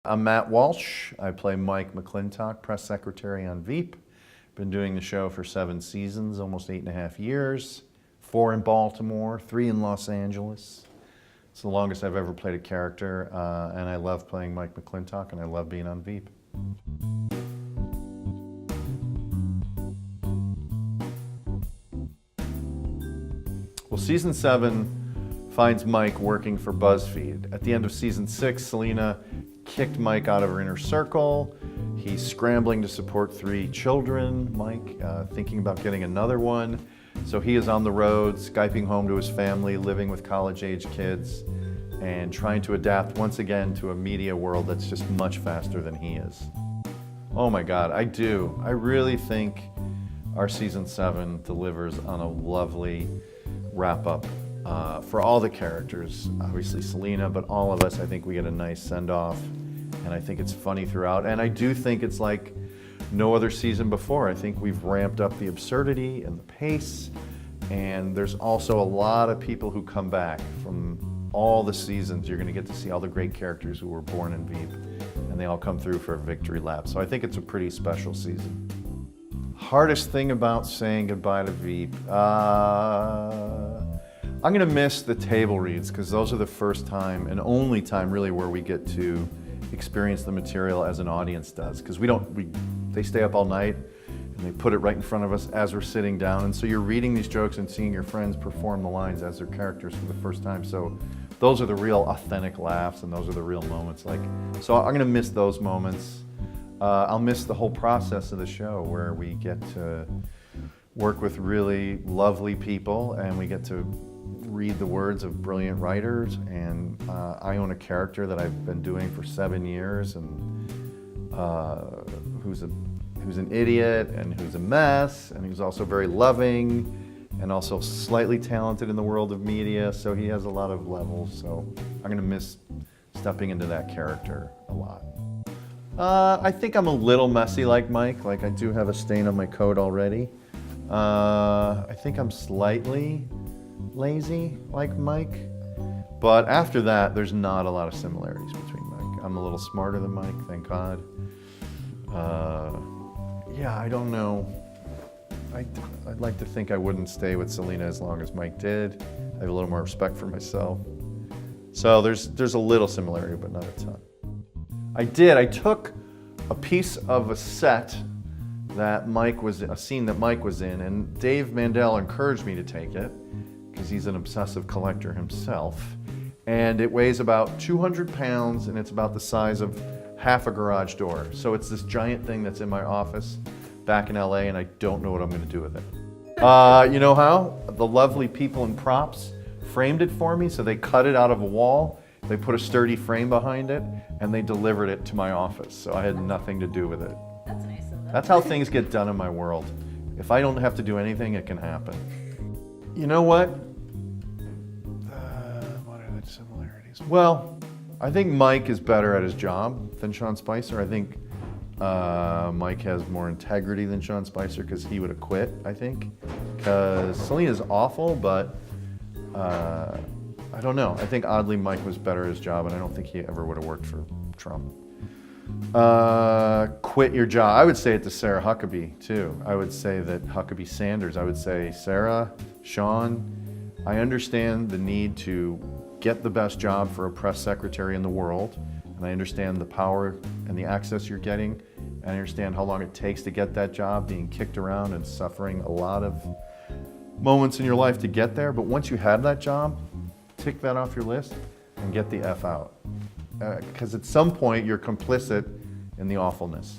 I'm Matt Walsh. I play Mike McLintock, press secretary on Veep. Been doing the show for 7 seasons, almost 8.5 years. 4 in Baltimore, 3 in Los Angeles. It's the longest I've ever played a character, and I love playing Mike McLintock, and I love being on Veep. Well, season 7 finds Mike working for BuzzFeed. At the end of season 6, Selena kicked Mike out of her inner circle. He's scrambling to support 3 children, Mike, thinking about getting another one. So he is on the road, Skyping home to his family, living with college-age kids, and trying to adapt once again to a media world that's just much faster than he is. Oh my God, I do. I really think our season 7 delivers on a lovely wrap-up for all the characters. Obviously Selena, but all of us, I think we get a nice send-off, and I think it's funny throughout. And I do think it's like no other season before. I think we've ramped up the absurdity and the pace, and there's also a lot of people who come back from all the seasons. You're gonna get to see all the great characters who were born in Veep, and they all come through for a victory lap. So I think it's a pretty special season. Hardest thing about saying goodbye to Veep? I'm gonna miss the table reads, because those are the first time and only time really where we get to experience the material as an audience does, because they stay up all night and they put it right in front of us as we're sitting down, and so you're reading these jokes and seeing your friends perform the lines as their characters for the first time. So those are the real authentic laughs, and those are the real moments. So I'm gonna miss those moments. I'll miss the whole process of the show where we get to work with really lovely people, and we get to read the words of brilliant writers, and I own a character that I've been doing for 7 years, and who's an idiot, and who's a mess, and who's also very loving, and also slightly talented in the world of media, so he has a lot of levels. So I'm gonna miss stepping into that character a lot. I think I'm a little messy like Mike. Like, I do have a stain on my coat already. I think I'm slightly lazy like Mike, but after that there's not a lot of similarities between Mike. I'm a little smarter than Mike, thank God. Yeah, I don't know. I'd like to think I wouldn't stay with Selena as long as Mike did. I have a little more respect for myself. So there's a little similarity, but not a ton. I took a piece of a set that a scene that Mike was in, and Dave Mandel encouraged me to take it, because he's an obsessive collector himself. And it weighs about 200 pounds, and it's about the size of half a garage door. So it's this giant thing that's in my office back in LA, and I don't know what I'm gonna do with it. You know how? The lovely people in props framed it for me, so they cut it out of a wall, they put a sturdy frame behind it, and they delivered it to my office. So I had nothing to do with it. That's nice of them. That's how things get done in my world. If I don't have to do anything, it can happen. You know what? What are the similarities? Well, I think Mike is better at his job than Sean Spicer. I think Mike has more integrity than Sean Spicer, because he would have quit, I think. Because Selena's awful, but I don't know. I think oddly Mike was better at his job, and I don't think he ever would have worked for Trump. Quit your job. I would say it to Sarah Huckabee too. I would say that Huckabee Sanders. I would say, Sarah, Sean, I understand the need to get the best job for a press secretary in the world, and I understand the power and the access you're getting, and I understand how long it takes to get that job, being kicked around and suffering a lot of moments in your life to get there. But once you have that job, tick that off your list and get the F out. Because at some point you're complicit in the awfulness.